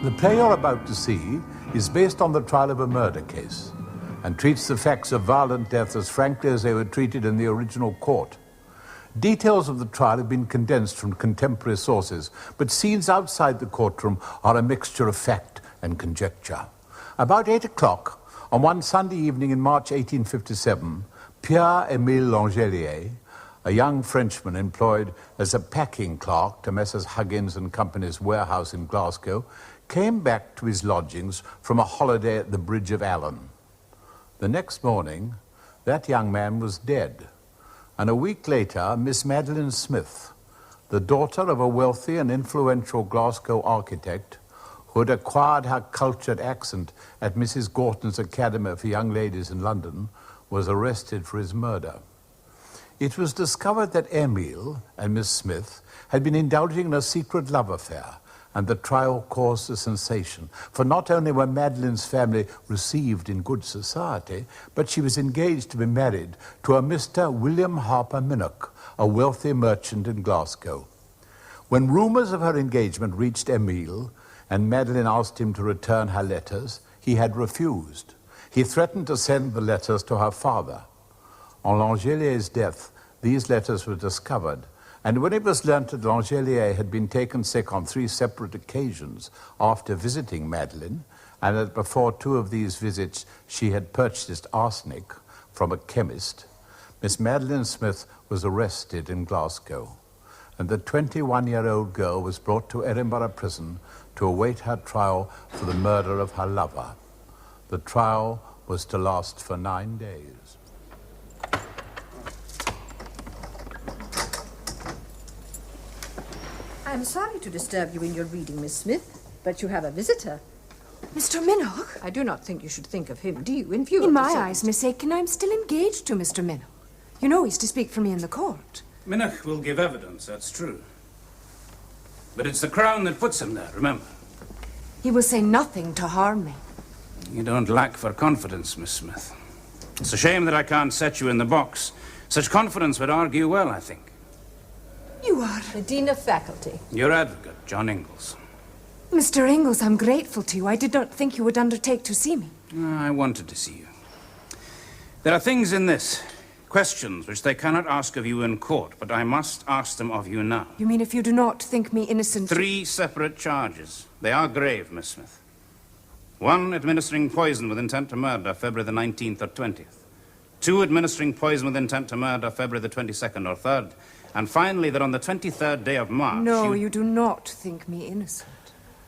The play you're about to see is based on the trial of a murder case and treats the facts of violent death as frankly as they were treated in the original court. Details of the trial have been condensed from contemporary sources, but scenes outside the courtroom are a mixture of fact and conjecture. About 8 o'clock, on one Sunday evening in March 1857, Pierre Emile L'Angelier, a young Frenchman employed as a packing clerk to Messrs. Huggins and Company's warehouse in Glasgow, came back to his lodgings from a holiday at the Bridge of Allen. The next morning, that young man was dead, and a week later, Miss Madeline Smith, the daughter of a wealthy and influential Glasgow architect who had acquired her cultured accent at Mrs. Gorton's Academy for Young Ladies in London, was arrested for his murder. It was discovered that Emile and Miss Smith had been indulging in a secret love affair, and the trial caused a sensation, for not only were Madeline's family received in good society, but she was engaged to be married to a Mr. William Harper Minnock, a wealthy merchant in Glasgow. When rumours of her engagement reached Emile, and Madeleine asked him to return her letters, he had refused. He threatened to send the letters to her father. On L'Angelier's death, these letters were discovered, and when it was learnt that L'Angelier had been taken sick on 3 separate occasions after visiting Madeleine, and that before 2 of these visits she had purchased arsenic from a chemist, Miss Madeline Smith was arrested in Glasgow, and the 21-year-old girl was brought to Edinburgh prison to await her trial for the murder of her lover. The trial was to last for 9 days. I'm sorry to disturb you in your reading, Miss Smith, but you have a visitor. Mr. Minnock? I do not think you should think of him, do you, in view In of my eyes, Miss Aiken, I'm still engaged to Mr. Minnock. You know he's to speak for me in the court. Minnock will give evidence, that's true. But it's the Crown that puts him there, remember. He will say nothing to harm me. You don't lack for confidence, Miss Smith. It's a shame that I can't set you in the box. Such confidence would argue well, I think. You are... the Dean of Faculty. Your advocate, John Ingalls. Mr. Ingalls, I'm grateful to you. I did not think you would undertake to see me. I wanted to see you. There are things in this, questions which they cannot ask of you in court, but I must ask them of you now. You mean if you do not think me innocent? 3 separate charges. They are grave, Miss Smith. 1, administering poison with intent to murder, February the 19th or 20th. 2, administering poison with intent to murder, February the 22nd or 3rd. And finally, that on the 23rd day of March... No, you do not think me innocent.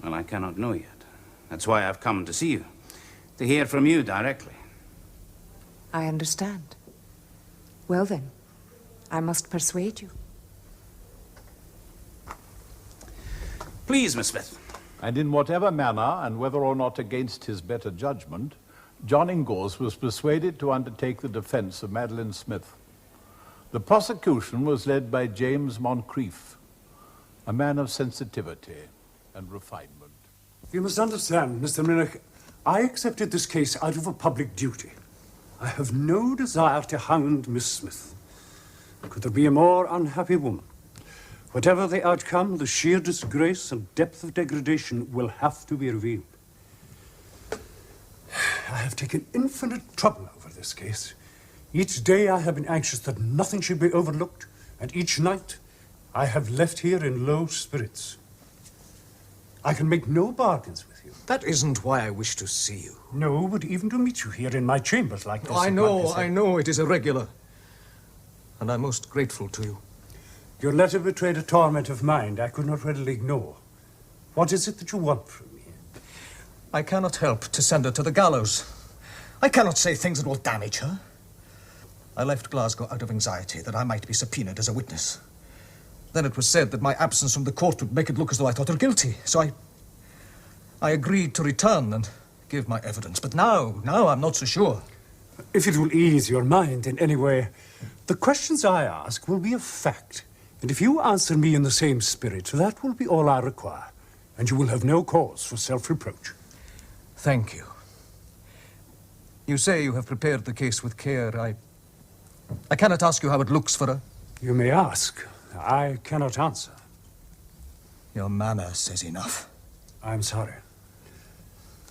Well, I cannot know yet. That's why I've come to see you. To hear from you directly. I understand. Well then, I must persuade you. Please, Miss Smith. And in whatever manner, and whether or not against his better judgment, John Ingalls was persuaded to undertake the defense of Madeline Smith. The prosecution was led by James Moncrief, a man of sensitivity and refinement. You must understand, Mr. Minnock, I accepted this case out of a public duty. I have no desire to hound Miss Smith. Could there be a more unhappy woman? Whatever the outcome, the sheer disgrace and depth of degradation will have to be revealed. I have taken infinite trouble over this case. Each day I have been anxious that nothing should be overlooked, and each night I have left here in low spirits. I can make no bargains with you. That isn't why I wish to see you. No, but even to meet you here in my chambers like this. I know it is irregular. And I'm most grateful to you. Your letter betrayed a torment of mind I could not readily ignore. What is it that you want from me? I cannot help to send her to the gallows. I cannot say things that will damage her. I left Glasgow out of anxiety that I might be subpoenaed as a witness. Then it was said that my absence from the court would make it look as though I thought her guilty. So I agreed to return and give my evidence. But now I'm not so sure. If it will ease your mind in any way, the questions I ask will be of fact. And if you answer me in the same spirit, that will be all I require. And you will have no cause for self-reproach. Thank you. You say you have prepared the case with care. I cannot ask you how it looks for her. You may ask. I cannot answer. Your manner says enough. I'm sorry.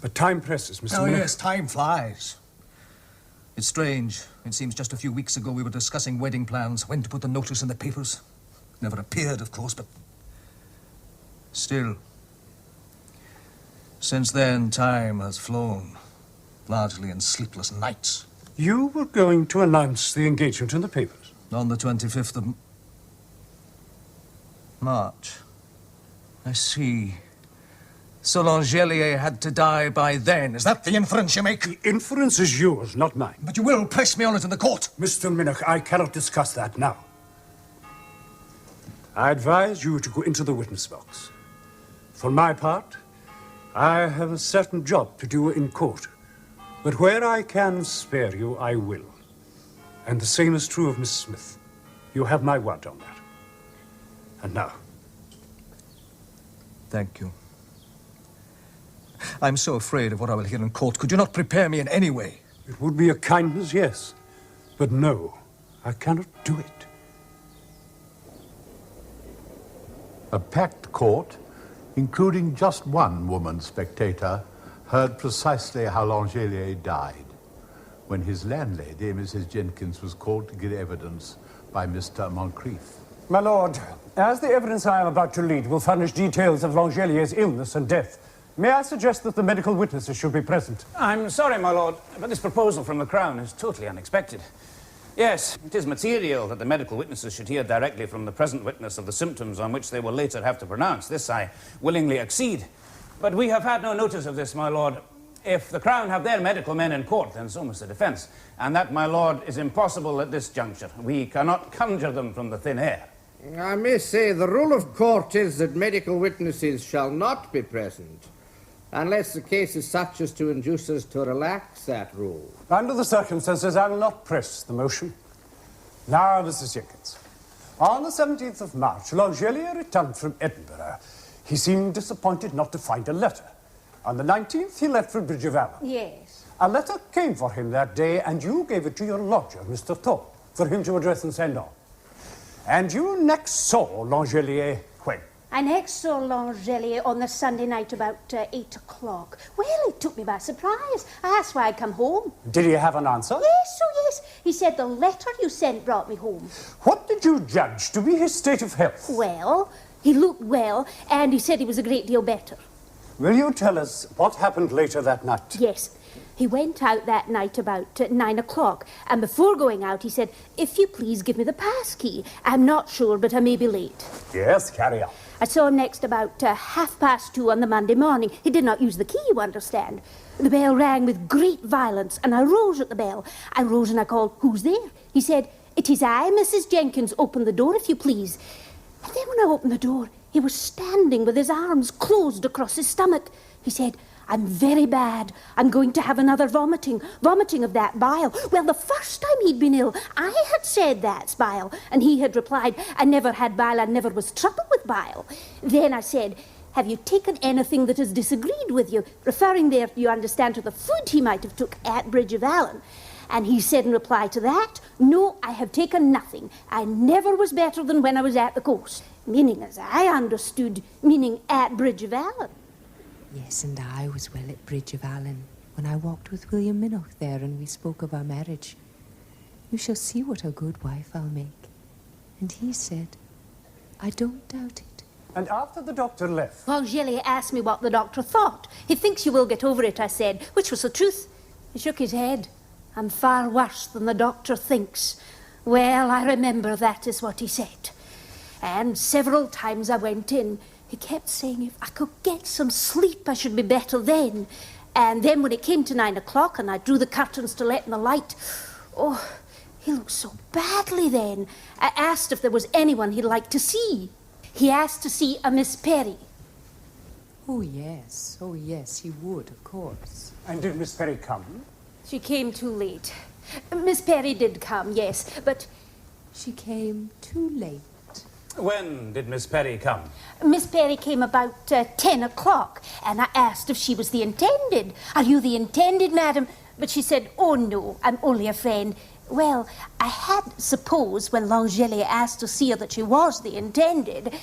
But time presses, Mr. Oh, Minnoch. yes, time flies. It's strange. It seems just a few weeks ago we were discussing wedding plans, when to put the notice in the papers. Never appeared, of course, but still. Since then, time has flown, largely in sleepless nights. You were going to announce the engagement in the papers? On the 25th of March. I see. So L'Angelier had to die by then. Is that the inference you make? The inference is yours, not mine. But you will press me on it in the court. Mr. Minnoch, I cannot discuss that now. I advise you to go into the witness box. For my part, I have a certain job to do in court. But where I can spare you, I will. And the same is true of Miss Smith. You have my word on that. And now. Thank you. I'm so afraid of what I will hear in court. Could you not prepare me in any way? It would be a kindness, yes. But no, I cannot do it. A packed court, including just one woman spectator, heard precisely how L'Angelier died when his landlady, Mrs. Jenkins, was called to give evidence by Mr. Moncrief. My lord, as the evidence I am about to lead will furnish details of L'Angelier's illness and death, may I suggest that the medical witnesses should be present? I'm sorry, my lord, but this proposal from the Crown is totally unexpected. Yes, it is material that the medical witnesses should hear directly from the present witness of the symptoms on which they will later have to pronounce. This I willingly accede. But we have had no notice of this, my lord. If the Crown have their medical men in court, then so must the defence. And that, my lord, is impossible at this juncture. We cannot conjure them from the thin air. I may say the rule of court is that medical witnesses shall not be present, unless the case is such as to induce us to relax that rule. Under the circumstances, I will not press the motion. Now, Mrs. Jenkins. On the 17th of March, L'Angelier returned from Edinburgh. He seemed disappointed not to find a letter. On the 19th, he left for Bridge of Allen. Yes. A letter came for him that day, and you gave it to your lodger, Mr. Thorpe, for him to address and send on. And you next saw L'Angelier when? I next saw L'Angelier on the Sunday night about 8 o'clock. Well, it took me by surprise. I asked why I'd come home. Did he have an answer? Yes, oh yes. He said the letter you sent brought me home. What did you judge to be his state of health? Well, he looked well, and he said he was a great deal better. Will you tell us what happened later that night? Yes. He went out that night about 9 o'clock, and before going out he said, "If you please give me the pass key. I'm not sure, but I may be late." Yes, carry on. I saw him next about 2:30 on the Monday morning. He did not use the key, you understand. The bell rang with great violence, and I rose at the bell. I rose and I called, "Who's there?" He said, "It is I, Mrs. Jenkins. Open the door, if you please." And then when I opened the door, he was standing with his arms closed across his stomach. He said, "I'm very bad. I'm going to have another vomiting of that bile." Well, the first time he'd been ill, I had said that's bile, and he had replied, "I never had bile, I never was troubled with bile." Then I said, "Have you taken anything that has disagreed with you?" Referring there, you understand, to the food he might have took at Bridge of Allen. And he said in reply to that, "No, I have taken nothing. I never was better than when I was at the coast." Meaning, as I understood, meaning at Bridge of Allen. Yes, and I was well at Bridge of Allen when I walked with William Minnoch there and we spoke of our marriage. "You shall see what a good wife I'll make." And he said, "I don't doubt it." And after the doctor left? L'Angelier asked me what the doctor thought. "He thinks you will get over it," I said, which was the truth. He shook his head. "I'm far worse than the doctor thinks." Well, I remember that is what he said. And several times I went in. He kept saying if I could get some sleep, I should be better then. And then when it came to 9 o'clock and I drew the curtains to let in the light, oh, he looked so badly then. I asked if there was anyone he'd like to see. He asked to see a Miss Perry. Oh, yes, he would, of course. And did Miss Perry come? She came too late. Miss Perry did come, yes, but She came too late. When did Miss Perry come? Miss Perry came about 10 o'clock, and I asked if she was the intended. "Are you the intended, madam?" But she said, "Oh, no, I'm only a friend." Well, I had supposed when L'Angelier asked to see her that she was the intended.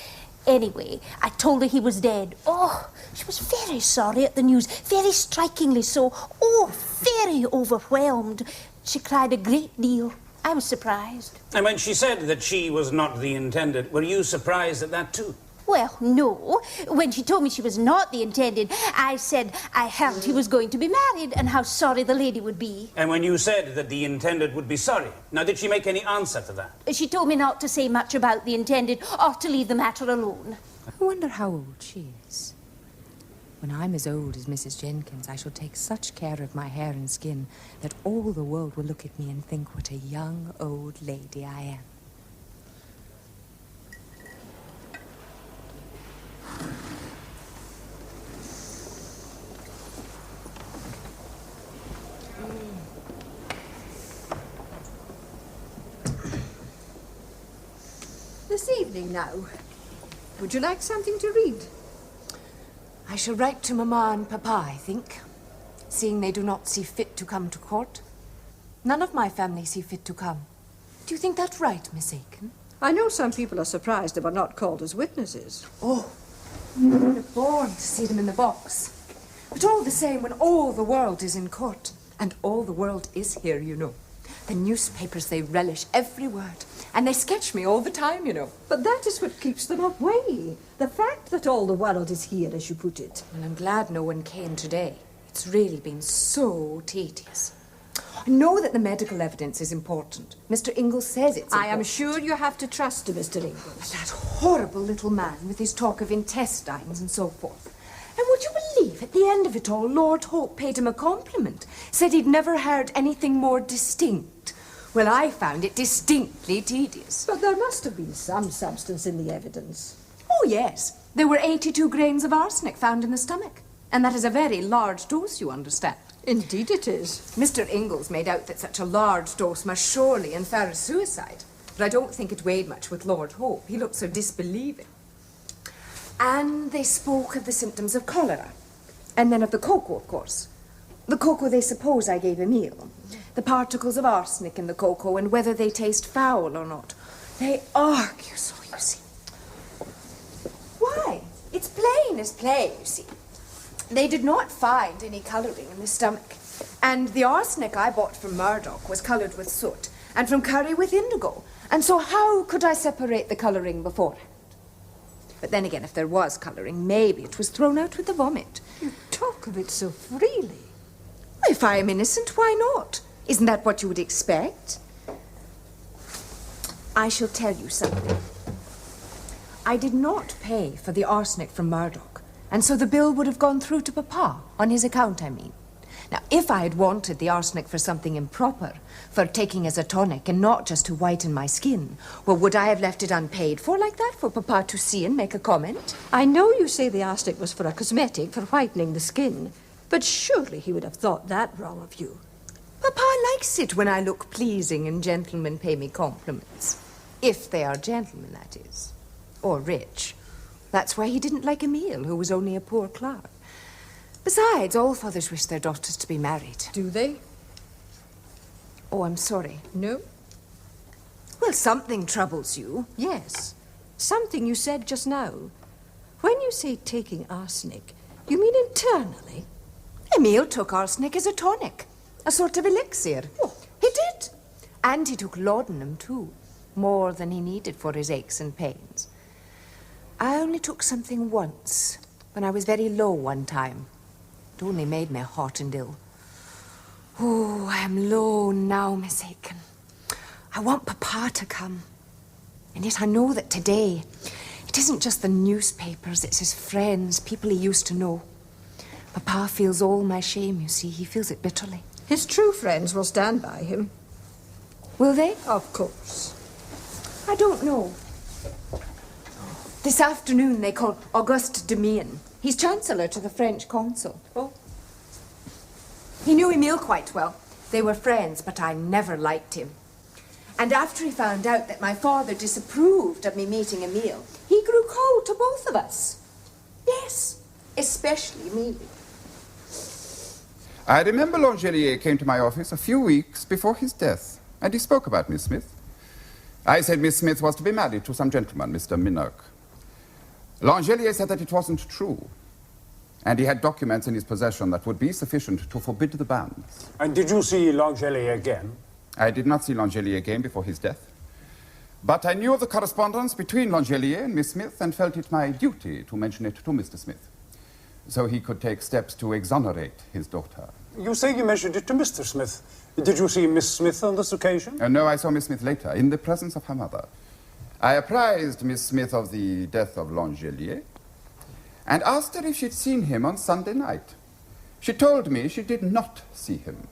Anyway, I told her he was dead. Oh, she was very sorry at the news, very strikingly so. Oh, very overwhelmed. She cried a great deal. I was surprised. And when she said that she was not the intended, were you surprised at that too? Well, no. When she told me she was not the intended, I said I heard he was going to be married and how sorry the lady would be. And when you said that the intended would be sorry, now did she make any answer to that? She told me not to say much about the intended or to leave the matter alone. I wonder how old she is. When I'm as old as Mrs. Jenkins, I shall take such care of my hair and skin that all the world will look at me and think what a young old lady I am. This evening now. Would you like something to read? I shall write to Mamma and Papa, I think, seeing they do not see fit to come to court. None of my family see fit to come. Do you think that's right, Miss Aiken? I know some people are surprised they were not called as witnesses. Oh, I would have born to see them in the box. But all the same, when all the world is in court, and all the world is here, you know, the newspapers, they relish every word. And they sketch me all the time, you know. But that is what keeps them away. The fact that all the world is here, as you put it. Well, I'm glad no one came today. It's really been so tedious. I know that the medical evidence is important. Mr. Ingalls says it's important. I am sure you have to trust to Mr. Ingalls. That horrible little man with his talk of intestines and so forth. And would you believe, at the end of it all, Lord Hope paid him a compliment. Said he'd never heard anything more distinct. Well, I found it distinctly tedious. But there must have been some substance in the evidence. Oh, yes. There were 82 grains of arsenic found in the stomach. And that is a very large dose, you understand. Indeed it is. Mr. Ingalls made out that such a large dose must surely infer a suicide. But I don't think it weighed much with Lord Hope. He looked so disbelieving. And they spoke of the symptoms of cholera. And then of the cocoa, of course. The cocoa they suppose I gave Emile. The particles of arsenic in the cocoa and whether they taste foul or not. They argue so, you see. Why? It's plain as plain, you see. They did not find any colouring in the stomach. And the arsenic I bought from Murdoch was coloured with soot, and from curry with indigo. And so how could I separate the colouring beforehand? But then again, if there was colouring, maybe it was thrown out with the vomit. You talk of it so freely. If I am innocent, why not? Isn't that what you would expect? I shall tell you something. I did not pay for the arsenic from Murdoch, and so the bill would have gone through to Papa, on his account, I mean. Now, if I had wanted the arsenic for something improper, for taking as a tonic and not just to whiten my skin, well, would I have left it unpaid for like that, for Papa to see and make a comment? I know you say the arsenic was for a cosmetic, for whitening the skin, but surely he would have thought that wrong of you. Papa likes it when I look pleasing and gentlemen pay me compliments. If they are gentlemen, that is. Or rich. That's why he didn't like Emile, who was only a poor clerk. Besides, all fathers wish their daughters to be married. Do they? Oh, I'm sorry. No? Well, something troubles you. Yes. Something you said just now. When you say taking arsenic, you mean internally? Emile took arsenic as a tonic. A sort of elixir. Oh. He did. And he took laudanum, too. More than he needed for his aches and pains. I only took something once, when I was very low one time. It only made me hot and ill. Oh, I am low now, Miss Aiken. I want Papa to come. And yet I know that today, it isn't just the newspapers, it's his friends, people he used to know. Papa feels all my shame, you see. He feels it bitterly. His true friends will stand by him. Will they? Of course. I don't know. This afternoon they call Auguste Demian. He's Chancellor to the French Consul. Oh. He knew Emile quite well. They were friends, but I never liked him. And after he found out that my father disapproved of me meeting Emile, he grew cold to both of us. Yes, especially me. I remember L'Angelier came to my office a few weeks before his death, and he spoke about Miss Smith. I said Miss Smith was to be married to some gentleman, Mr. Minnock. L'Angelier said that it wasn't true. And he had documents in his possession that would be sufficient to forbid the banns. And did you see L'Angelier again? I did not see L'Angelier again before his death. But I knew of the correspondence between L'Angelier and Miss Smith and felt it my duty to mention it to Mr. Smith, so he could take steps to exonerate his daughter. You say you mentioned it to Mr. Smith. Did you see Miss Smith on this occasion? No, I saw Miss Smith later, in the presence of her mother. I apprised Miss Smith of the death of L'Angelier and asked her if she'd seen him on Sunday night. She told me she did not see him.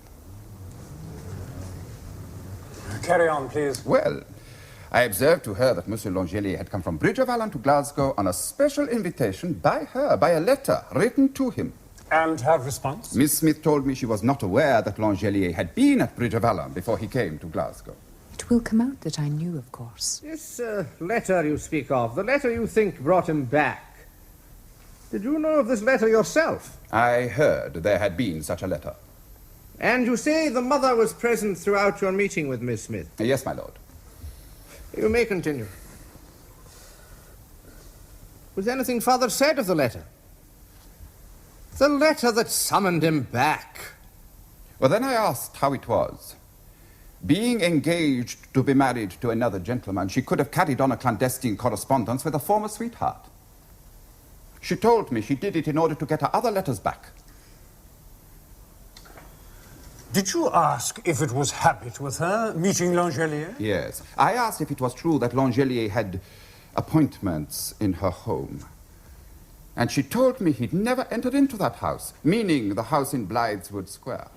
Carry on, please. Well, I observed to her that Monsieur L'Angelier had come from Bridge of Allen to Glasgow on a special invitation by her, by a letter written to him. And her response? Miss Smith told me she was not aware that L'Angelier had been at Bridge of Allen before he came to Glasgow. It will come out that I knew, of course. This letter you speak of, the letter you think brought him back, did you know of this letter yourself? I heard there had been such a letter. And you say the mother was present throughout your meeting with Miss Smith? Yes, my lord. You may continue. Was anything further said of the letter? The letter that summoned him back. Well, then I asked how it was. Being engaged to be married to another gentleman, she could have carried on a clandestine correspondence with a former sweetheart. She told me she did it in order to get her other letters back. Did you ask if it was habit with her, meeting L'Angelier? Yes. I asked if it was true that L'Angelier had appointments in her home. And she told me he'd never entered into that house, meaning the house in Blytheswood Square.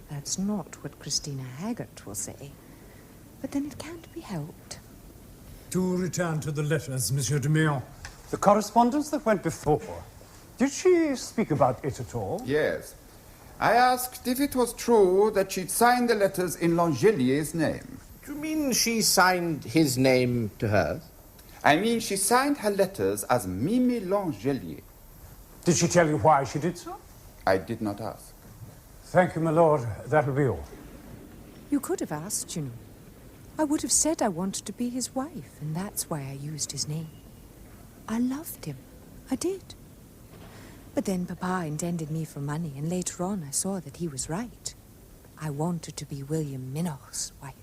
That's not what Christina Haggart will say. But then it can't be helped. To return to the letters, Monsieur de Meon. The correspondence that went before, did she speak about it at all? Yes. I asked if it was true that she'd signed the letters in L'Angelier's name. Do you mean she signed his name to hers? I mean she signed her letters as Mimi L'Angelier. Did she tell you why she did so? I did not ask. Thank you, my lord. That'll be all. You could have asked, you know. I would have said I wanted to be his wife, and that's why I used his name. I loved him. I did. But then Papa intended me for money, and later on I saw that he was right. I wanted to be William Minoch's wife.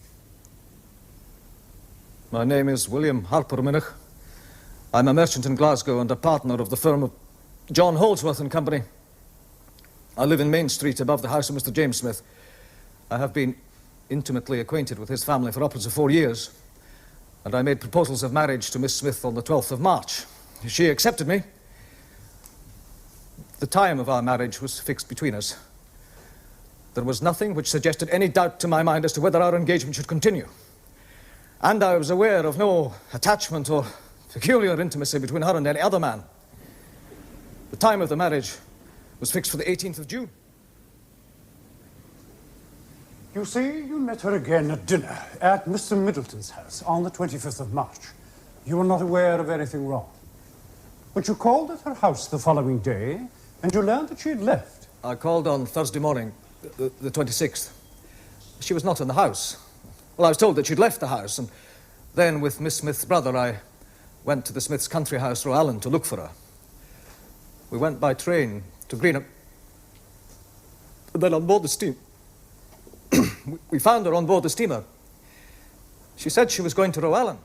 My name is William Harper Minoch. I'm a merchant in Glasgow and a partner of the firm of John Holdsworth and Company. I live in Main Street above the house of Mr. James Smith. I have been intimately acquainted with his family for upwards of 4 years, and I made proposals of marriage to Miss Smith on the 12th of March. She accepted me. The time of our marriage was fixed between us. There was nothing which suggested any doubt to my mind as to whether our engagement should continue. And I was aware of no attachment or peculiar intimacy between her and any other man. The time of the marriage was fixed for the 18th of June. You see, you met her again at dinner at Mr. Middleton's house on the 25th of March. You were not aware of anything wrong. But you called at her house the following day, and you learned that she had left. I called on Thursday morning, the 26th. She was not in the house. Well, I was told that she'd left the house, and then with Miss Smith's brother, I went to the Smith's country house, Roallan, to look for her. We went by train to Greenock, and then on board the steamer. We found her on board the steamer. She said she was going to Roallan.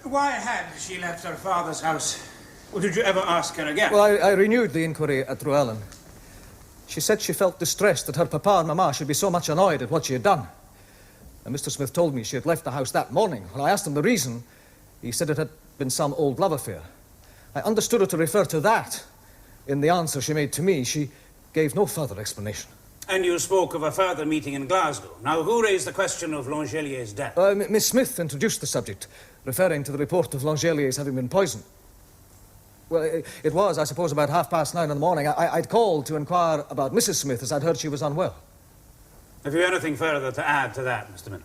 Why had she left her father's house? Or did you ever ask her again? Well, I renewed the inquiry at Roallan. She said she felt distressed that her papa and mamma should be so much annoyed at what she had done. And Mr. Smith told me she had left the house that morning. When I asked him the reason, he said it had been some old love affair. I understood her to refer to that. In the answer she made to me, she gave no further explanation. And you spoke of a further meeting in Glasgow. Now, who raised the question of L'Angelier's death? Miss Smith introduced the subject, referring to the report of L'Angelier's having been poisoned. Well, it was, I suppose, about 9:30 in the morning. I'd called to inquire about Mrs. Smith, as I'd heard she was unwell. Have you anything further to add to that, Mr. Minoch?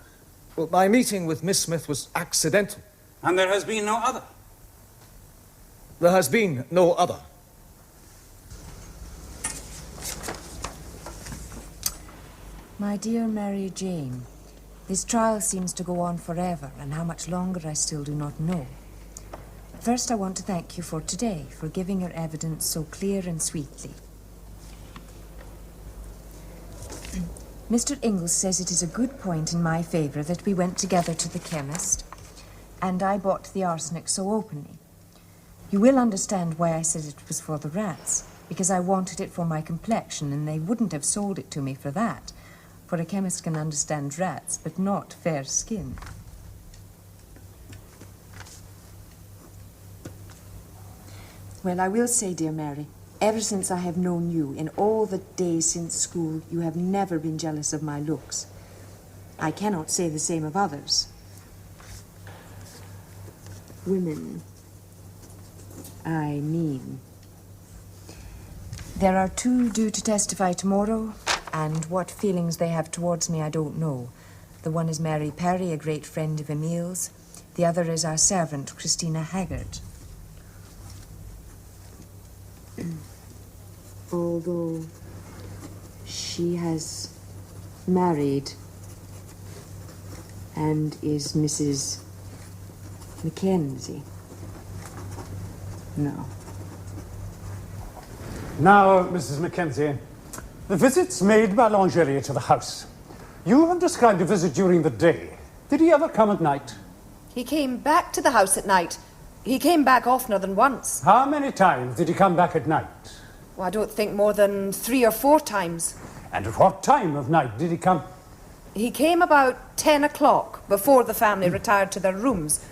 Well, my meeting with Miss Smith was accidental. And there has been no other? There has been no other. My dear Mary Jane, this trial seems to go on forever, and how much longer I still do not know. First, I want to thank you for today, for giving your evidence so clear and sweetly. Mr. Ingalls says it is a good point in my favour that we went together to the chemist, and I bought the arsenic so openly. You will understand why I said it was for the rats, because I wanted it for my complexion, and they wouldn't have sold it to me for that, for a chemist can understand rats, but not fair skin. Well, I will say, dear Mary, ever since I have known you, in all the days since school, you have never been jealous of my looks. I cannot say the same of others. Women, I mean. There are two due to testify tomorrow, and what feelings they have towards me I don't know. The one is Mary Perry, a great friend of Emile's. The other is our servant, Christina Haggard. Although she has married and is Mrs. Mackenzie. No. Now, Mrs. Mackenzie, the visits made by L'Angelier to the house. You have described a visit during the day. Did he ever come at night? He came back to the house at night. He came back oftener than once. How many times did he come back at night? Well, I don't think more than 3 or 4 times. And at what time of night did he come? He came about 10 o'clock, before the family retired to their rooms.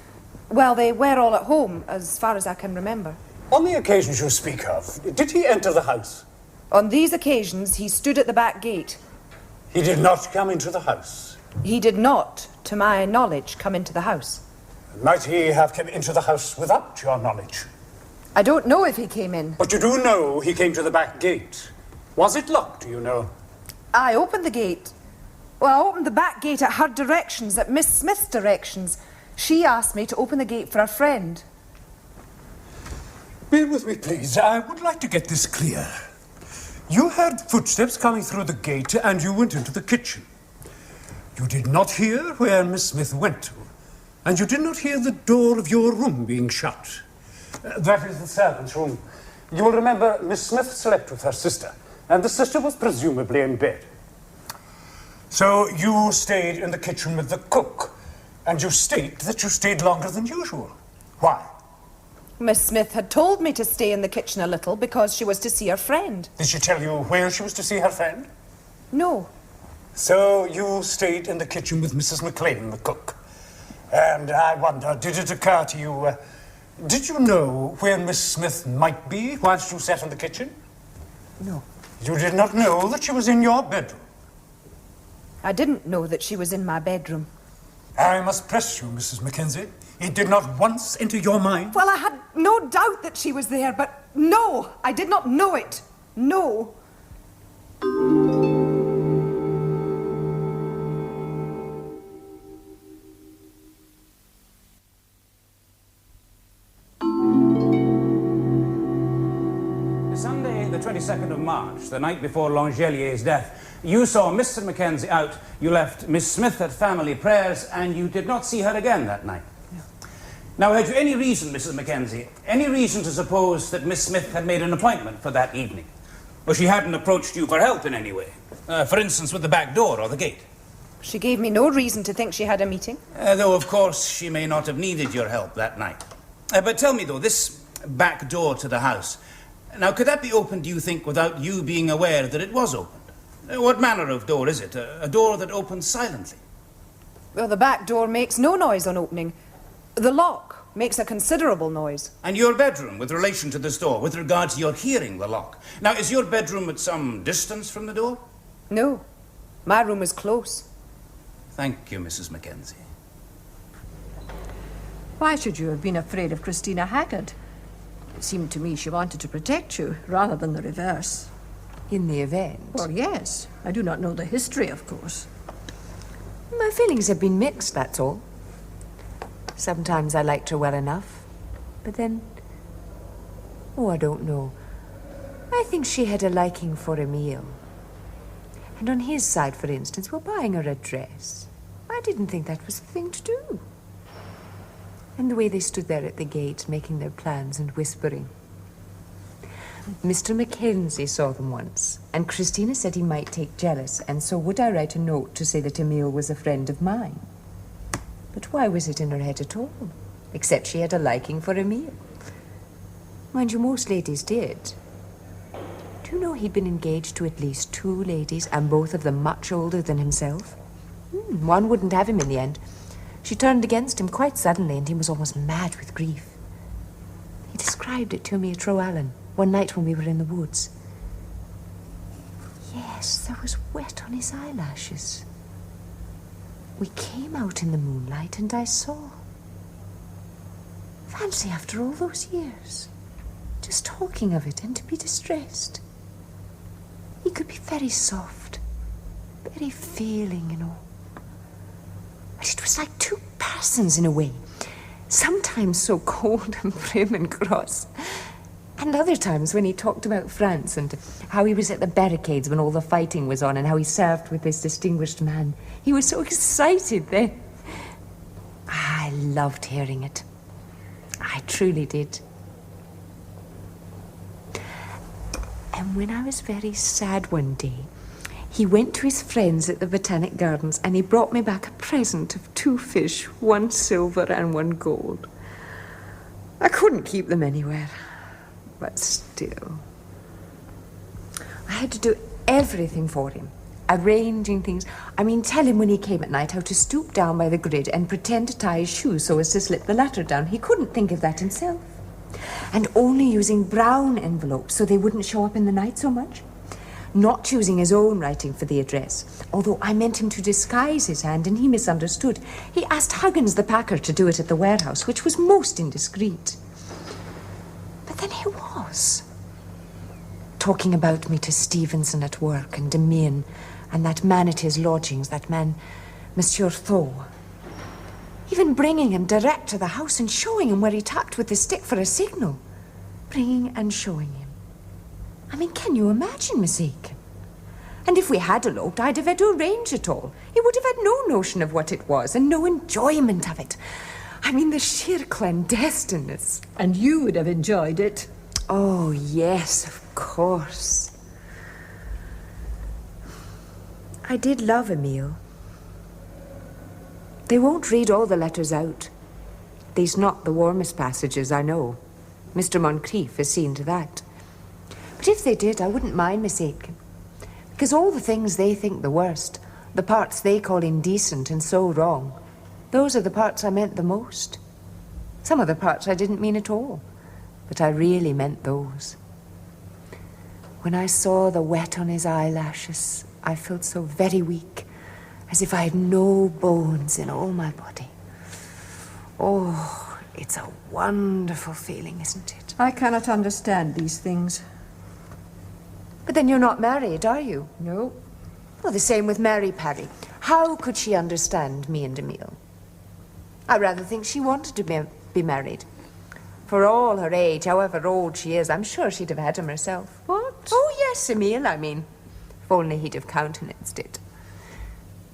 Well, they were all at home, as far as I can remember. On the occasions you speak of, did he enter the house? On these occasions, he stood at the back gate. He did not come into the house? He did not, to my knowledge, come into the house. Might he have come into the house without your knowledge? I don't know if he came in. But you do know he came to the back gate. Was it locked, do you know? I opened the gate. Well, I opened the back gate at her directions, at Miss Smith's directions. She asked me to open the gate for a friend. Bear with me, please. I would like to get this clear. You heard footsteps coming through the gate and you went into the kitchen. You did not hear where Miss Smith went to, and you did not hear the door of your room being shut. That is the servants' room. You will remember Miss Smith slept with her sister, and the sister was presumably in bed. So you stayed in the kitchen with the cook, and you state that you stayed longer than usual. Why? Miss Smith had told me to stay in the kitchen a little because she was to see her friend. Did she tell you where she was to see her friend? No. So you stayed in the kitchen with Mrs. McLean, the cook. And I wonder, did it occur to you, did you know where Miss Smith might be whilst you sat in the kitchen? No. You did not know that she was in your bedroom? I didn't know that she was in my bedroom. I must press you, Mrs. Mackenzie. It did not once enter your mind? Well, I had no doubt that she was there, but no, I did not know it. No. Sunday, the 22nd of March, the night before L'Angelier's death, you saw Mr. Mackenzie out, you left Miss Smith at family prayers, and you did not see her again that night. Now, had you any reason, Mrs. Mackenzie, any reason to suppose that Miss Smith had made an appointment for that evening? Or she hadn't approached you for help in any way? For instance, with the back door or the gate? She gave me no reason to think she had a meeting. Though, of course, she may not have needed your help that night. But tell me, though, this back door to the house, now, could that be opened, do you think, without you being aware that it was opened? What manner of door is it? A door that opens silently? Well, the back door makes no noise on opening. The lock makes a considerable noise. And your bedroom, with relation to this door, with regard to your hearing the lock. Now, is your bedroom at some distance from the door? No. My room is close. Thank you, Mrs. Mackenzie. Why should you have been afraid of Christina Haggard? It seemed to me she wanted to protect you, rather than the reverse. In the event? Well, yes. I do not know the history, of course. My feelings have been mixed, that's all. Sometimes I liked her well enough, but then... Oh, I don't know. I think she had a liking for Emile. And on his side, for instance, we're buying her a dress. I didn't think that was the thing to do. And the way they stood there at the gate, making their plans and whispering. Mr. Mackenzie saw them once, and Christina said he might take jealous, and so would I write a note to say that Emile was a friend of mine. But why was it in her head at all? Except she had a liking for Emile. Mind you, most ladies did. Do you know he'd been engaged to at least 2 ladies, and both of them much older than himself? One wouldn't have him in the end. She turned against him quite suddenly, and he was almost mad with grief. He described it to me at Roallan, one night when we were in the woods. Yes, there was wet on his eyelashes. We came out in the moonlight, and I saw. Fancy, after all those years, just talking of it and to be distressed. He could be very soft, very feeling, you know. But it was like 2 persons in a way. Sometimes so cold and prim and cross. And other times when he talked about France and how he was at the barricades when all the fighting was on and how he served with this distinguished man. He was so excited then. I loved hearing it. I truly did. And when I was very sad one day, he went to his friends at the Botanic Gardens and he brought me back a present of 2 fish, 1 silver and 1 gold. I couldn't keep them anywhere, but still. I had to do everything for him, arranging things. I mean, tell him when he came at night how to stoop down by the grid and pretend to tie his shoes so as to slip the latter down. He couldn't think of that himself. And only using brown envelopes so they wouldn't show up in the night so much. Not using his own writing for the address, although I meant him to disguise his hand and he misunderstood. He asked Huggins the packer to do it at the warehouse, which was most indiscreet. But then he was talking about me to Stevenson at work and Damien and that man at his lodgings, that man, Monsieur Thaw. Even bringing him direct to the house and showing him where he tapped with the stick for a signal. Bringing and showing him. I mean, can you imagine, Miss Aiken? And if we had eloped, I'd have had to arrange it all. He would have had no notion of what it was and no enjoyment of it. I mean, the sheer clandestineness. And you would have enjoyed it. Oh, yes, of course. I did love Emile. They won't read all the letters out. These not the warmest passages, I know. Mr. Moncrief has seen to that. But if they did, I wouldn't mind, Miss Aitken. Because all the things they think the worst, the parts they call indecent and so wrong, those are the parts I meant the most. Some of the parts I didn't mean at all, but I really meant those. When I saw the wet on his eyelashes, I felt so very weak, as if I had no bones in all my body. Oh, it's a wonderful feeling, isn't it? I cannot understand these things. But then you're not married, are you? No. Well, the same with Mary Parry. How could she understand me and Emile? I rather think she wanted to be married. For all her age, however old she is, I'm sure she'd have had him herself. What? Oh, yes, Emile, I mean. If only he'd have countenanced it.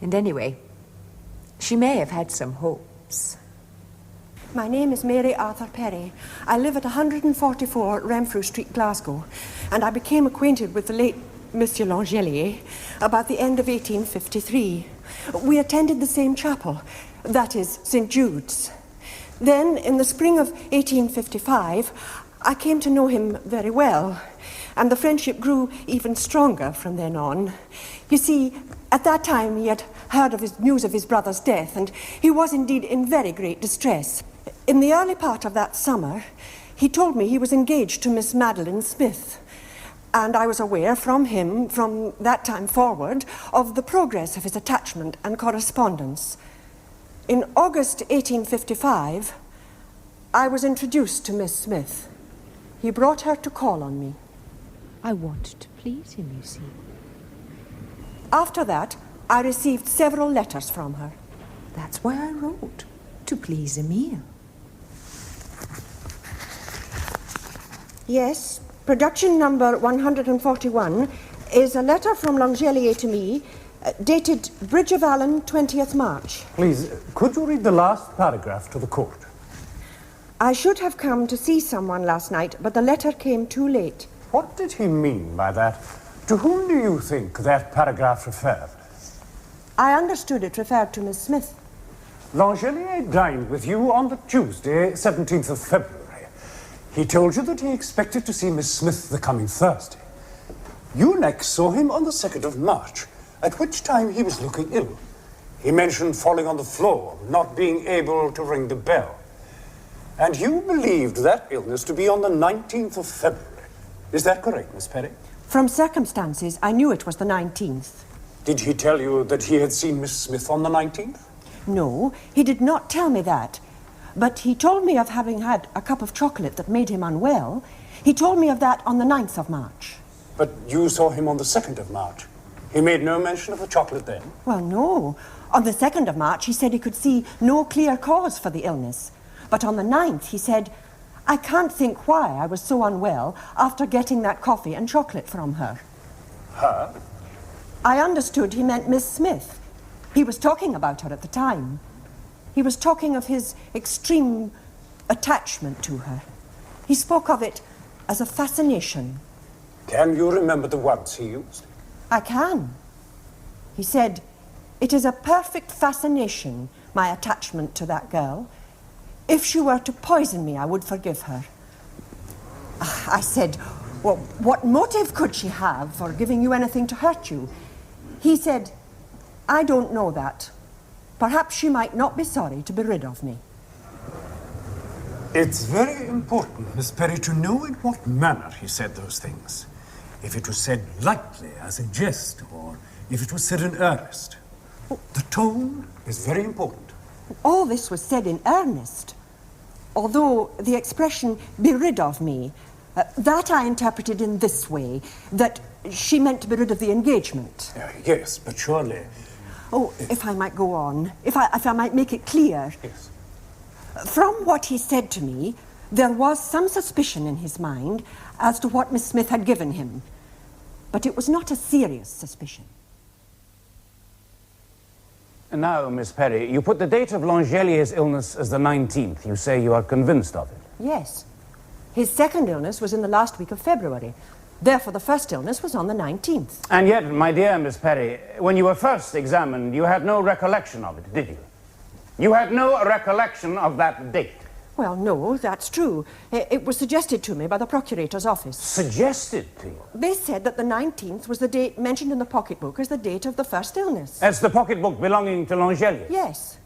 And anyway, she may have had some hopes. My name is Mary Arthur Perry. I live at 144 Renfrew Street, Glasgow, and I became acquainted with the late Monsieur L'Angelier about the end of 1853. We attended the same chapel, that is, St. Jude's. Then, in the spring of 1855, I came to know him very well, and the friendship grew even stronger from then on. You see, at that time he had heard of his news of his brother's death, and he was indeed in very great distress. In the early part of that summer, he told me he was engaged to Miss Madeline Smith, and I was aware from him, from that time forward, of the progress of his attachment and correspondence. In August 1855, I was introduced to Miss Smith. He brought her to call on me. I wanted to please him, you see. After that, I received several letters from her. That's why I wrote, to please Emile. Yes, production number 141 is a letter from L'Angelier to me, dated Bridge of Allen, 20th March. Please, could you read the last paragraph to the court? I should have come to see someone last night, but the letter came too late. What did he mean by that? To whom do you think that paragraph referred? I understood it referred to Miss Smith. L'Angelier dined with you on the Tuesday, 17th of February. He told you that he expected to see Miss Smith the coming Thursday. You next saw him on the 2nd of March, at which time he was looking ill. He mentioned falling on the floor, not being able to ring the bell. And you believed that illness to be on the 19th of February. Is that correct, Miss Perry? From circumstances, I knew it was the 19th. Did he tell you that he had seen Miss Smith on the 19th? No, he did not tell me that. But he told me of having had a cup of chocolate that made him unwell. He told me of that on the 9th of March. But you saw him on the 2nd of March. He made no mention of the chocolate then? Well, no. On the 2nd of March, he said he could see no clear cause for the illness. But on the 9th, he said, I can't think why I was so unwell after getting that coffee and chocolate from her. Her? I understood he meant Miss Smith. He was talking about her at the time. He was talking of his extreme attachment to her. He spoke of it as a fascination. Can you remember the words he used? I can. He said, it is a perfect fascination, my attachment to that girl. If she were to poison me, I would forgive her. I said, well, what motive could she have for giving you anything to hurt you? He said, I don't know that. Perhaps she might not be sorry to be rid of me. It's very important, Miss Perry, to know in what manner he said those things. If it was said lightly, as a jest, or if it was said in earnest. The tone is very important. All this was said in earnest. Although the expression, be rid of me, that I interpreted in this way, that she meant to be rid of the engagement. Yes, but surely... Oh, if I might go on, if I might make it clear. Yes. From what he said to me, there was some suspicion in his mind as to what Miss Smith had given him. But it was not a serious suspicion. And now, Miss Perry, you put the date of L'Angelier's illness as the 19th. You say you are convinced of it. Yes. His second illness was in the last week of February. Therefore, the first illness was on the 19th. And yet, my dear Miss Perry, when you were first examined, you had no recollection of it, did you? You had no recollection of that date. Well, no, that's true. It was suggested to me by the Procurator's office. Suggested to you? They said that the 19th was the date mentioned in the pocketbook as the date of the first illness. As the pocketbook belonging to L'Angelier? Yes.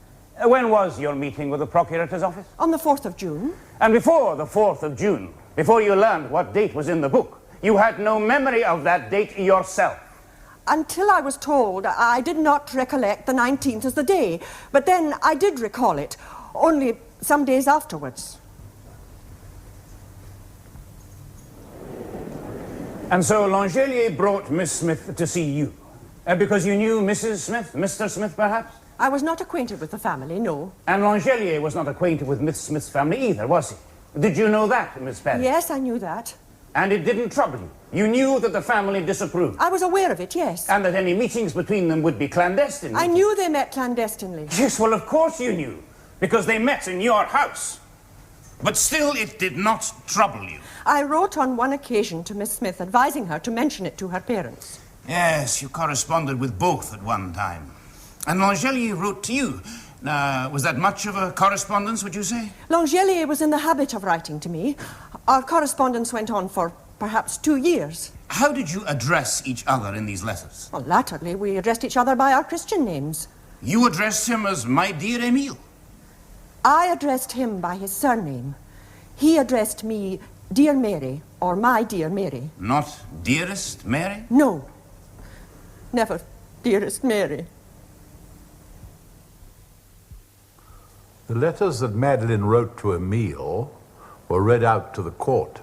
When was your meeting with the Procurator's office? On the 4th of June. And before the 4th of June, before you learned what date was in the book, you had no memory of that date yourself? Until I was told, I did not recollect the 19th as the day. But then I did recall it, only some days afterwards. And so L'Angelier brought Miss Smith to see you? Because you knew Mrs. Smith, Mr. Smith, perhaps? I was not acquainted with the family, no. And L'Angelier was not acquainted with Miss Smith's family either, was he? Did you know that, Miss Perry? Yes, I knew that. And it didn't trouble you? You knew that the family disapproved? I was aware of it, yes. And that any meetings between them would be clandestine? I knew they met clandestinely. Yes, well, of course you knew, because they met in your house. But still, it did not trouble you. I wrote on one occasion to Miss Smith, advising her to mention it to her parents. Yes, you corresponded with both at one time. And L'Angelier wrote to you. Now, was that much of a correspondence, would you say? L'Angelier was in the habit of writing to me. Our correspondence went on for perhaps 2 years. How did you address each other in these letters? Well, latterly, we addressed each other by our Christian names. You addressed him as my dear Emile? I addressed him by his surname. He addressed me Dear Mary, or My Dear Mary. Not Dearest Mary? No. Never Dearest Mary. The letters that Madeleine wrote to Emile were read out to the court.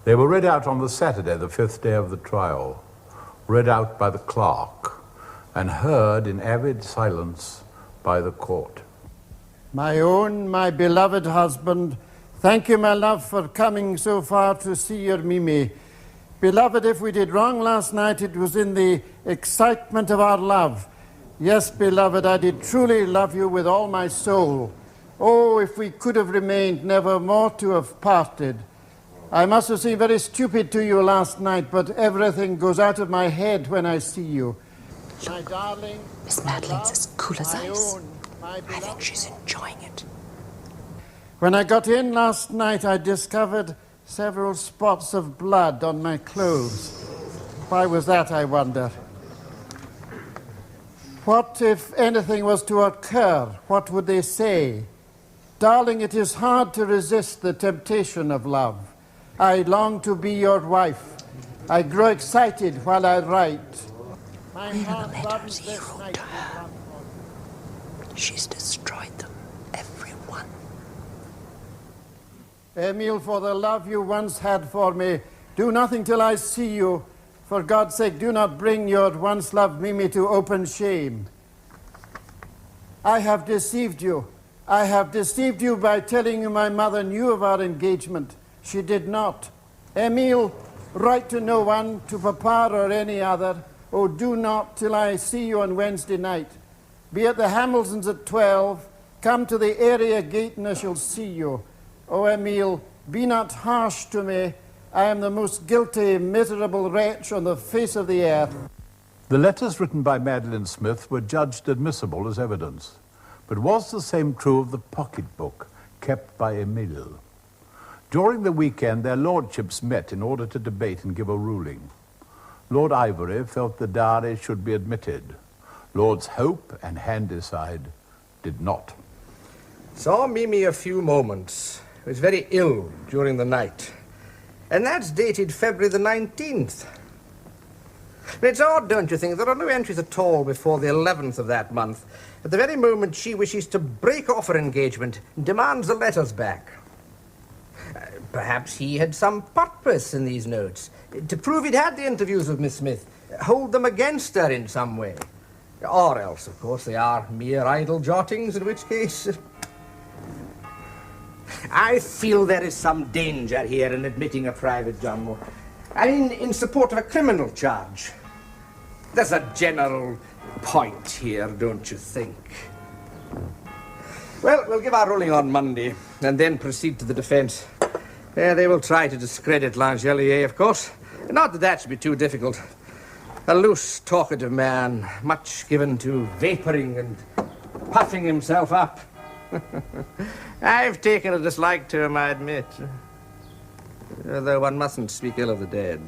They were read out on the Saturday, the 5th day of the trial, read out by the clerk, and heard in avid silence by the court. My own, my beloved husband, thank you, my love, for coming so far to see your Mimi. Beloved, if we did wrong last night, it was in the excitement of our love. Yes, beloved, I did truly love you with all my soul. Oh, if we could have remained, never more to have parted. I must have seemed very stupid to you last night, but everything goes out of my head when I see you. My darling, Miss Madeleine's as cool as ice. I think she's enjoying it. When I got in last night, I discovered several spots of blood on my clothes. Why was that, I wonder? What if anything was to occur? What would they say? Darling, it is hard to resist the temptation of love. I long to be your wife. I grow excited while I write. Where are the letters he wrote to her? She's destroyed them, every one. Emile, for the love you once had for me, do nothing till I see you. For God's sake, do not bring your once loved Mimi to open shame. I have deceived you. I have deceived you by telling you my mother knew of our engagement. She did not. Emile, write to no one, to Papa or any other. Oh, do not till I see you on Wednesday night. Be at the Hamiltons at 12. Come to the area gate and I shall see you. Oh, Emile, be not harsh to me. I am the most guilty, miserable wretch on the face of the earth. The letters written by Madeline Smith were judged admissible as evidence. But was the same true of the pocketbook kept by Emile? During the weekend, their lordships met in order to debate and give a ruling. Lord Ivory felt the diary should be admitted. Lords Hope and Handyside did not. Saw Mimi a few moments. Was very ill during the night. And that's dated February the 19th. It's odd, don't you think? There are no entries at all before the 11th of that month. At the very moment she wishes to break off her engagement and demands the letters back. Perhaps he had some purpose in these notes, to prove he'd had the interviews with Miss Smith, hold them against her in some way. Or else, of course, they are mere idle jottings, in which case... I feel there is some danger here in admitting a private journal. I mean, in support of a criminal charge. There's a general point here, don't you think? Well, we'll give our ruling on Monday, and then proceed to the defence. They will try to discredit L'Angelier, of course. Not that that should be too difficult. A loose, talkative man, much given to vapouring and puffing himself up. I've taken a dislike to him, I admit. Though one mustn't speak ill of the dead.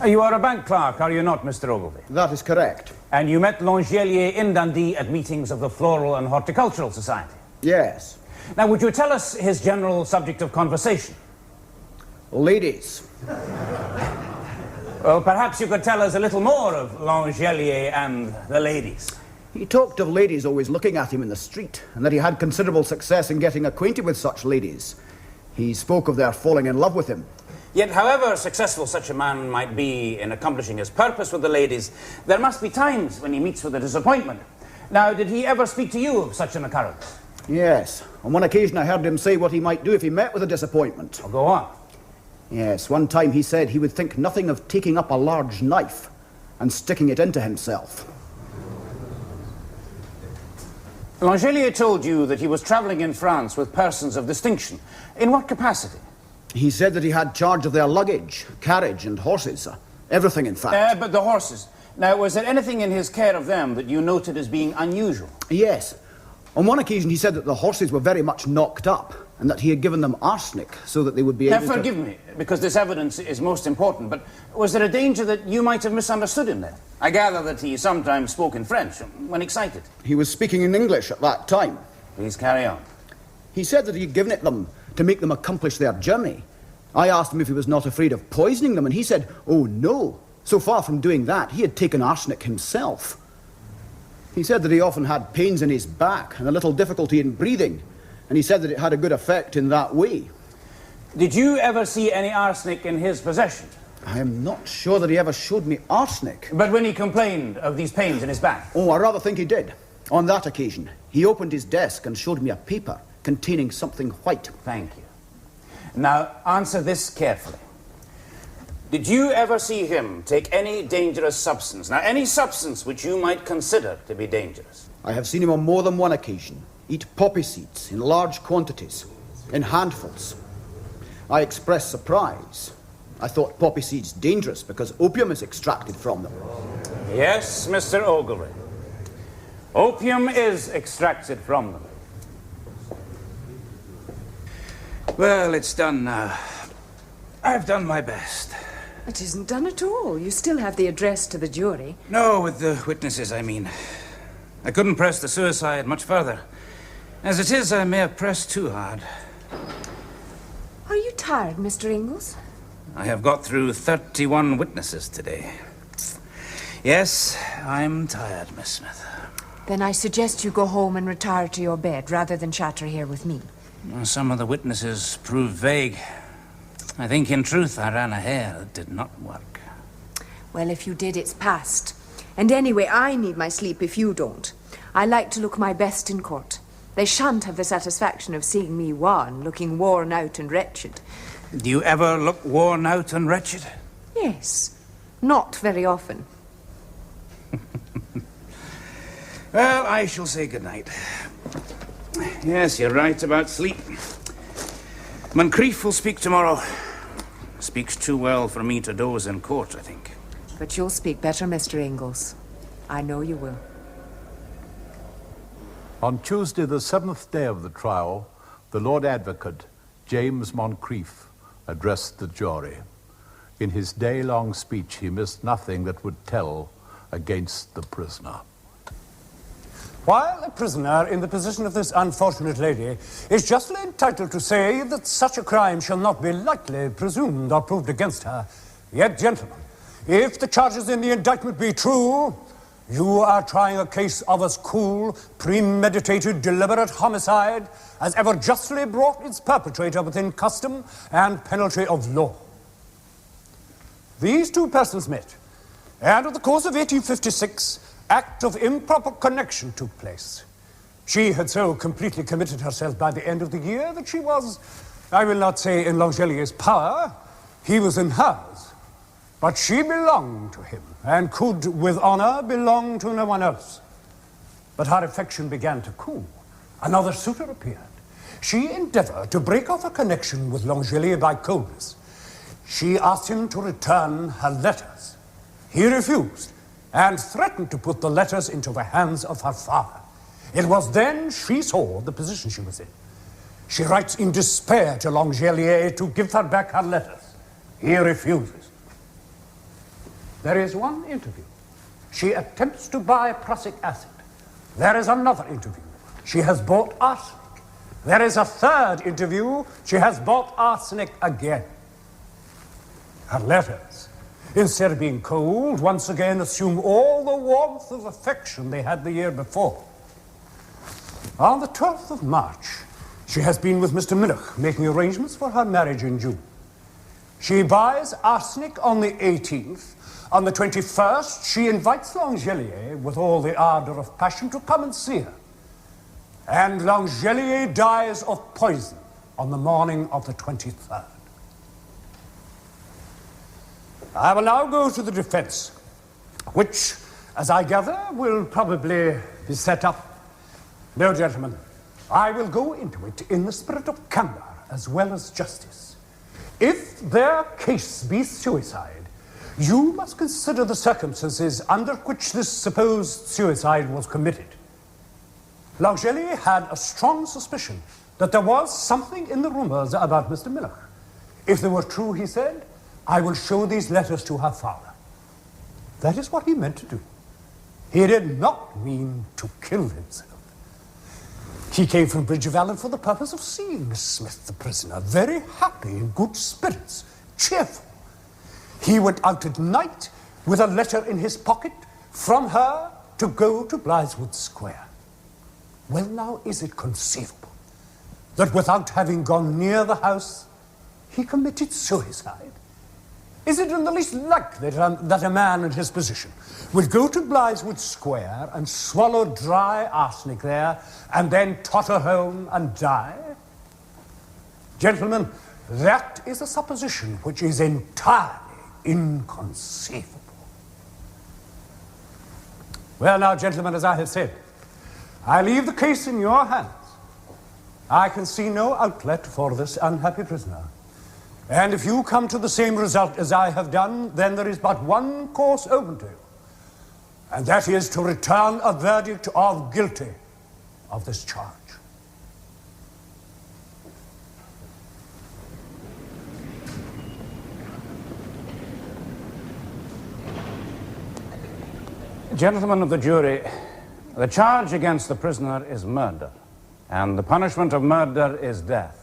You are a bank clerk, are you not, Mr. Ogilvy? That is correct. And you met L'Angelier in Dundee at meetings of the Floral and Horticultural Society? Yes. Now, would you tell us his general subject of conversation? Ladies. Well, perhaps you could tell us a little more of L'Angelier and the ladies. He talked of ladies always looking at him in the street, and that he had considerable success in getting acquainted with such ladies. He spoke of their falling in love with him. Yet, however successful such a man might be in accomplishing his purpose with the ladies, there must be times when he meets with a disappointment. Now, did he ever speak to you of such an occurrence? Yes. On one occasion I heard him say what he might do if he met with a disappointment. Oh, go on. Yes, one time he said he would think nothing of taking up a large knife and sticking it into himself. L'Angelier told you that he was travelling in France with persons of distinction. In what capacity? He said that he had charge of their luggage, carriage and horses. Everything, in fact. But the horses. Now, was there anything in his care of them that you noted as being unusual? Yes. On one occasion he said that the horses were very much knocked up and that he had given them arsenic so that they would be able to... Now, forgive me, because this evidence is most important, but was there a danger that you might have misunderstood him then? I gather that he sometimes spoke in French when excited. He was speaking in English at that time. Please carry on. He said that he had given it them to make them accomplish their journey. I asked him if he was not afraid of poisoning them, and he said, oh, no. So far from doing that, he had taken arsenic himself. He said that he often had pains in his back and a little difficulty in breathing, and he said that it had a good effect in that way. Did you ever see any arsenic in his possession? I am not sure that he ever showed me arsenic. But when he complained of these pains in his back? Oh, I rather think he did. On that occasion, he opened his desk and showed me a paper containing something white. Thank you. Now, answer this carefully. Did you ever see him take any dangerous substance? Now, any substance which you might consider to be dangerous? I have seen him on more than one occasion. eat poppy seeds in large quantities, in handfuls. I expressed surprise. I thought poppy seeds dangerous because opium is extracted from them. Yes, Mr. Ogilvy. Opium is extracted from them. Well, it's done now. I've done my best. It isn't done at all. You still have the address to the jury. No, with the witnesses, I mean. I couldn't press the suicide much further. As it is, I may have pressed too hard. Are you tired, Mr. Ingalls? I have got through 31 witnesses today. Yes, I'm tired, Miss Smith. Then I suggest you go home and retire to your bed rather than chatter here with me. Some of the witnesses proved vague. I think, in truth, I ran a hare that did not work. Well, if you did, it's past. And anyway, I need my sleep if you don't. I like to look my best in court. They shan't have the satisfaction of seeing me looking worn out and wretched. Do you ever look worn out and wretched? Yes, not very often. Well, I shall say good night. Yes, you're right about sleep. Moncrief will speak tomorrow. Speaks too well for me to doze in court, I think. But you'll speak better, Mr. Ingalls. I know you will. On Tuesday, the 7th day of the trial, the Lord Advocate, James Moncrief, addressed the jury. In his day-long speech, he missed nothing that would tell against the prisoner. While a prisoner in the position of this unfortunate lady is justly entitled to say that such a crime shall not be lightly presumed or proved against her, yet, gentlemen, if the charges in the indictment be true, you are trying a case of as cool, premeditated, deliberate homicide as ever justly brought its perpetrator within custom and penalty of law. These two persons met, and in the course of 1856, act of improper connection took place. She had so completely committed herself by the end of the year that she was, I will not say in L'Angelier's power, he was in hers, but she belonged to him and could, with honor, belong to no one else. But her affection began to cool. Another suitor appeared. She endeavored to break off a connection with L'Angelier by coldness. She asked him to return her letters. He refused, and threatened to put the letters into the hands of her father. It was then she saw the position she was in. She writes in despair to L'Angelier to give her back her letters. He refuses. There is one interview. She attempts to buy prussic acid. There is another interview. She has bought arsenic. There is a third interview. She has bought arsenic again. Her letters, instead of being cold, once again assume all the warmth of affection they had the year before. On the 12th of March, she has been with Mr. Minnoch, making arrangements for her marriage in June. She buys arsenic on the 18th. On the 21st, she invites L'Angelier, with all the ardor of passion, to come and see her. And L'Angelier dies of poison on the morning of the 23rd. I will now go to the defense, which, as I gather, will probably be set up. No, gentlemen, I will go into it in the spirit of candor as well as justice. If their case be suicide, you must consider the circumstances under which this supposed suicide was committed. L'Angelier had a strong suspicion that there was something in the rumors about Mr. Minnoch. If they were true, he said, I will show these letters to her father. That is what he meant to do. He did not mean to kill himself. He came from Bridge of Allen for the purpose of seeing Miss Smith, the prisoner, very happy, in good spirits, cheerful. He went out at night with a letter in his pocket from her to go to Blytheswood Square. Well, now, is it conceivable that without having gone near the house, he committed suicide? Is it in the least likely that a man in his position would go to Blytheswood Square and swallow dry arsenic there and then totter home and die? Gentlemen, that is a supposition which is entirely inconceivable. Well, now, gentlemen, as I have said, I leave the case in your hands. I can see no outlet for this unhappy prisoner. And if you come to the same result as I have done, then there is but one course open to you. And that is to return a verdict of guilty of this charge. Gentlemen of the jury, the charge against the prisoner is murder, and the punishment of murder is death.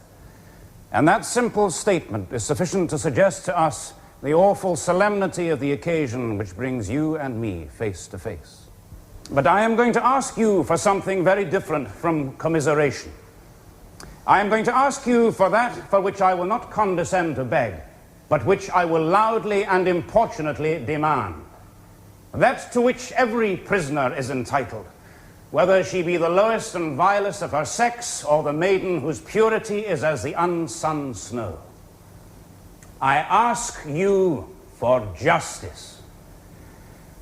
And that simple statement is sufficient to suggest to us the awful solemnity of the occasion which brings you and me face to face. But I am going to ask you for something very different from commiseration. I am going to ask you for that for which I will not condescend to beg, but which I will loudly and importunately demand. That to which every prisoner is entitled, whether she be the lowest and vilest of her sex, or the maiden whose purity is as the unsunned snow. I ask you for justice.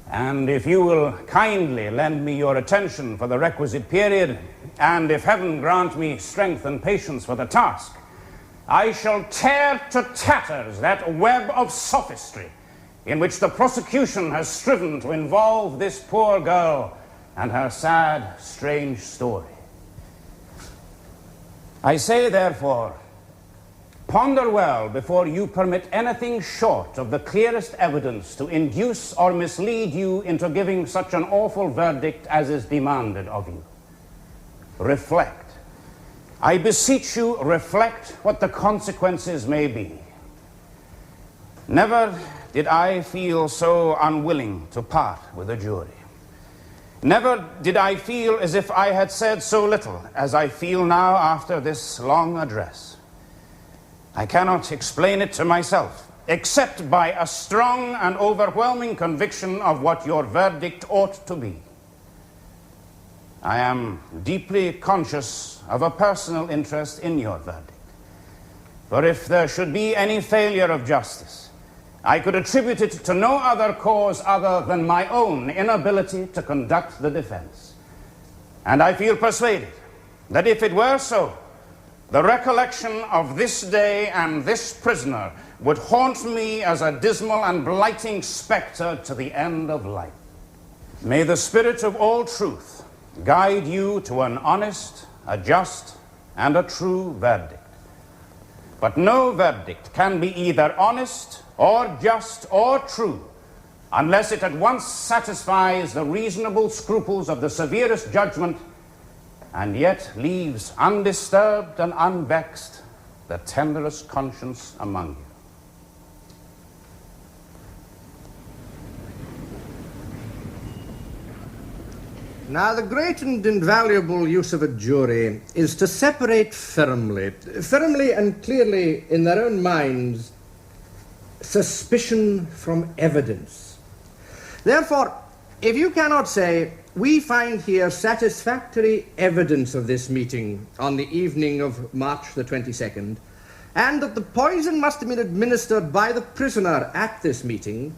And if you will kindly lend me your attention for the requisite period, and if heaven grant me strength and patience for the task, I shall tear to tatters that web of sophistry in which the prosecution has striven to involve this poor girl and her sad, strange story. I say, therefore, ponder well before you permit anything short of the clearest evidence to induce or mislead you into giving such an awful verdict as is demanded of you. Reflect. I beseech you, reflect what the consequences may be. Never did I feel so unwilling to part with a jury. Never did I feel as if I had said so little as I feel now after this long address. I cannot explain it to myself, except by a strong and overwhelming conviction of what your verdict ought to be. I am deeply conscious of a personal interest in your verdict. For if there should be any failure of justice, I could attribute it to no other cause other than my own inability to conduct the defense. And I feel persuaded that if it were so, the recollection of this day and this prisoner would haunt me as a dismal and blighting spectre to the end of life. May the Spirit of all truth guide you to an honest, a just, and a true verdict. But no verdict can be either honest or just or true unless it at once satisfies the reasonable scruples of the severest judgment and yet leaves undisturbed and unvexed the tenderest conscience among you. Now, the great and invaluable use of a jury is to separate firmly and clearly in their own minds, suspicion from evidence. Therefore, if you cannot say, we find here satisfactory evidence of this meeting on the evening of March the 22nd, and that the poison must have been administered by the prisoner at this meeting,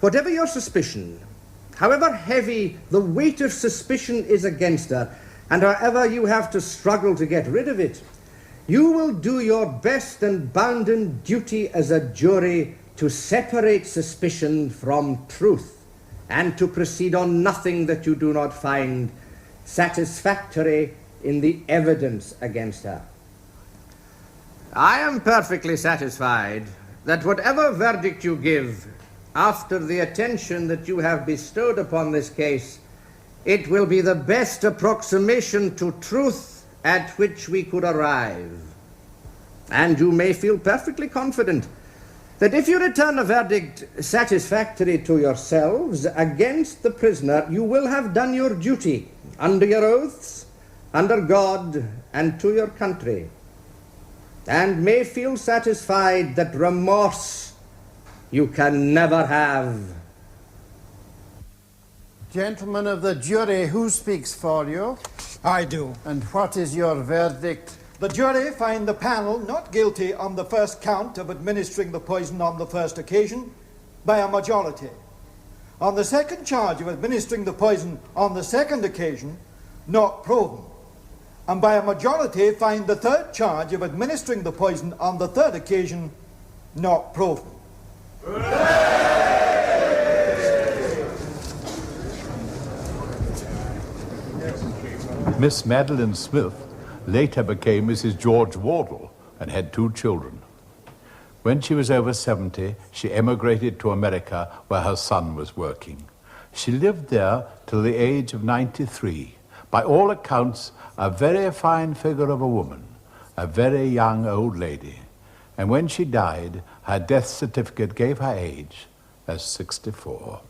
whatever your suspicion, however heavy the weight of suspicion is against her, and however you have to struggle to get rid of it, you will do your best and bounden duty as a jury to separate suspicion from truth, and to proceed on nothing that you do not find satisfactory in the evidence against her. I am perfectly satisfied that whatever verdict you give after the attention that you have bestowed upon this case, it will be the best approximation to truth at which we could arrive. And you may feel perfectly confident that if you return a verdict satisfactory to yourselves against the prisoner, you will have done your duty under your oaths, under God, and to your country, and may feel satisfied that remorse you can never have. Gentlemen of the jury, who speaks for you? I do. And what is your verdict? The jury find the panel not guilty on the first count of administering the poison on the first occasion by a majority. On the second charge of administering the poison on the second occasion, not proven. and by a majority find the third charge of administering the poison on the third occasion not proven. Miss Madeline Smith later became Mrs. George Wardle and had 2 children. When she was over 70, she emigrated to America where her son was working. She lived there till the age of 93. By all accounts, a very fine figure of a woman, a very young old lady. And when she died, her death certificate gave her age as 64.